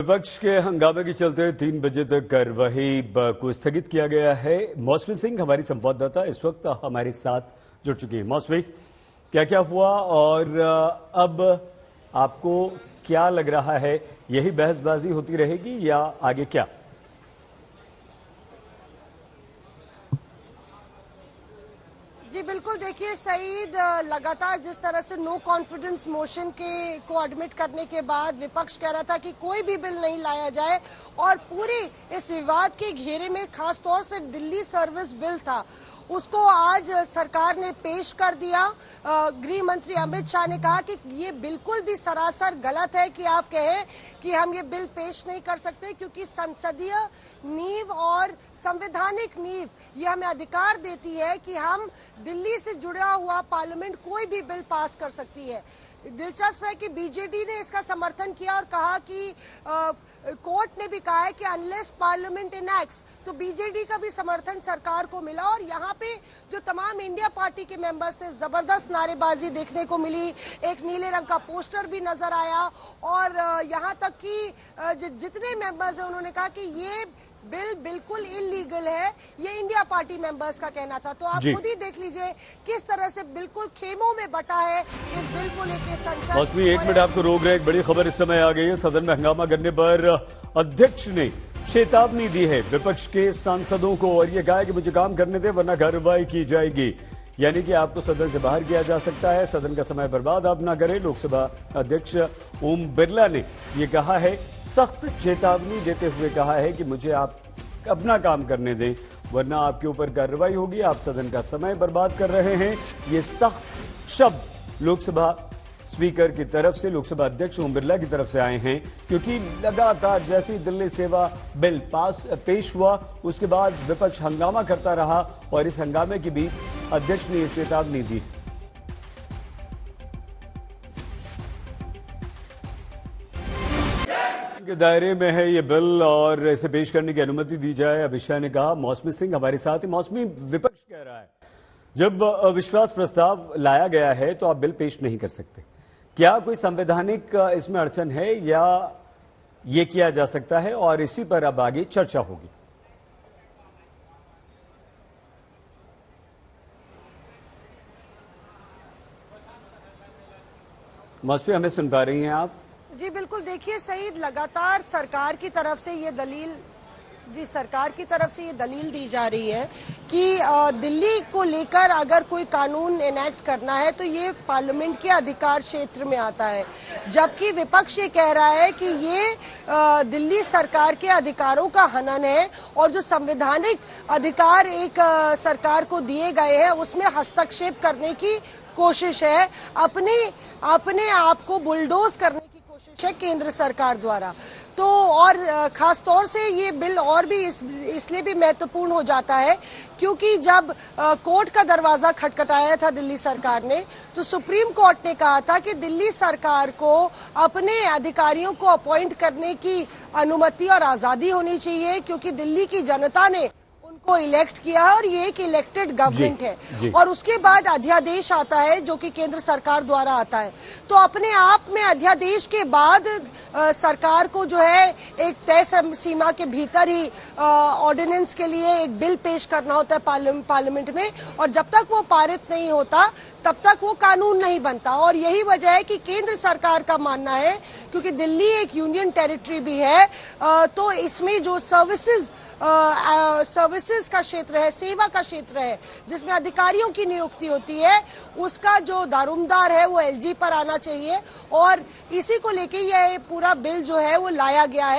विपक्ष के हंगामे के चलते 3 बजे तक कार्यवाही को स्थगित किया गया है। मौसमी सिंह हमारी संवाददाता इस वक्त हमारे साथ जुड़ चुकी है। मौसमी, क्या क्या हुआ और अब आपको क्या लग रहा है, यही बहसबाजी होती रहेगी या आगे क्या? जी बिल्कुल, देखिए सईद, लगातार जिस तरह से नो कॉन्फिडेंस मोशन को एडमिट करने के बाद विपक्ष कह रहा था कि कोई भी बिल नहीं लाया जाए और पूरी इस विवाद के घेरे में खास तौर से दिल्ली सर्विस बिल था, उसको आज सरकार ने पेश कर दिया। गृह मंत्री अमित शाह ने कहा कि ये बिल्कुल भी सरासर गलत है कि आप कहें कि हम ये बिल पेश नहीं कर सकते, क्योंकि संसदीय नींव और संवैधानिक नींव ये हमें अधिकार देती है कि हम दिल्ली से जुड़ा हुआ पार्लियामेंट कोई भी बिल पास कर सकती है। दिलचस्प है कि बीजेडी ने इसका समर्थन किया और कहा कि कोर्ट ने भी कहा है कि अनलेस पार्लियामेंट इनैक्ट्स, तो बीजेडी का भी समर्थन सरकार को मिला। और यहाँ पे जो तमाम इंडिया पार्टी के मेंबर्स थे, जबरदस्त नारेबाजी देखने को मिली, एक नीले रंग का पोस्टर भी नजर आया और यहाँ तक कि जितने मेंबर्स हैं उन्होंने कहा कि ये बिल बिल्कुल इलीगल है, ये इंडिया पार्टी मेंबर्स का कहना था। तो आप खुद ही देख लीजिए किस तरह से बिल्कुल खेमों में बटा है इस बिल को लेकर संसद। मौसमी, 1 मिनट आपको रोक रहे, एक बड़ी खबर इस समय आ गई है। सदन में हंगामा करने पर अध्यक्ष ने चेतावनी दी है विपक्ष के सांसदों को और ये कहा कि मुझे काम करने दे वरना कार्रवाई की जाएगी, यानी कि आपको सदन से बाहर किया जा सकता है। सदन का समय बर्बाद आप ना करें। लोकसभा अध्यक्ष ओम बिरला ने ये कहा है, सख्त चेतावनी देते हुए कहा है कि मुझे आप अपना काम करने दें वरना आपके ऊपर कार्रवाई होगी, आप सदन का समय बर्बाद कर रहे हैं। ये सख्त शब्द लोकसभा स्पीकर की तरफ से, लोकसभा अध्यक्ष ओम बिरला की तरफ से आए हैं, क्योंकि लगातार जैसे ही दिल्ली सेवा बिल पेश हुआ उसके बाद विपक्ष हंगामा करता रहा और इस हंगामे के बीच अध्यक्ष ने ये चेतावनी दी। के दायरे में है ये बिल और इसे पेश करने की अनुमति दी जाए, अमित शाह ने कहा। मौसमी सिंह हमारे साथ है। मौसमी, विपक्ष कह रहा है जब अविश्वास प्रस्ताव लाया गया है तो आप बिल पेश नहीं कर सकते, क्या कोई संवैधानिक इसमें अड़चन है या ये किया जा सकता है और इसी पर अब आगे चर्चा होगी? मौसमी, हमें सुन पा रही हैं आप? जी बिल्कुल, देखिए सईद, लगातार सरकार की तरफ से ये दलील दी जा रही है कि दिल्ली को लेकर अगर कोई कानून एनैक्ट करना है तो ये पार्लियामेंट के अधिकार क्षेत्र में आता है, जबकि विपक्ष ये कह रहा है कि ये दिल्ली सरकार के अधिकारों का हनन है और जो संवैधानिक अधिकार एक सरकार को दिए गए हैं उसमें हस्तक्षेप करने की कोशिश है, अपने आप को बुलडोज करने की कोशिश है केंद्र सरकार द्वारा। तो और खास तौर से ये बिल और भी इसलिए भी महत्वपूर्ण हो जाता है क्योंकि जब कोर्ट का दरवाजा खटखटाया था दिल्ली सरकार ने, तो सुप्रीम कोर्ट ने कहा था कि दिल्ली सरकार को अपने अधिकारियों को अपॉइंट करने की अनुमति और आजादी होनी चाहिए, क्योंकि दिल्ली की जनता ने को इलेक्ट किया है और ये एक इलेक्टेड गवर्नमेंट है। और उसके बाद अध्यादेश आता है जो कि केंद्र सरकार द्वारा आता है, तो अपने आप में अध्यादेश के बाद सरकार को जो है एक तय सीमा के भीतर ही ऑर्डिनेंस के लिए एक बिल पेश करना होता है पार्लियामेंट में, और जब तक वो पारित नहीं होता तब तक वो कानून नहीं बनता। और यही वजह है कि केंद्र सरकार का मानना है, क्योंकि दिल्ली एक यूनियन टेरिटरी भी है, तो इसमें जो सर्विसेज का क्षेत्र है, सेवा का क्षेत्र है, जिसमें अधिकारियों की नियुक्ति होती है, उसका जो दारोमदार है वो एलजी पर आना चाहिए और इसी को लेके यह पूरा बिल जो है वो लाया गया है।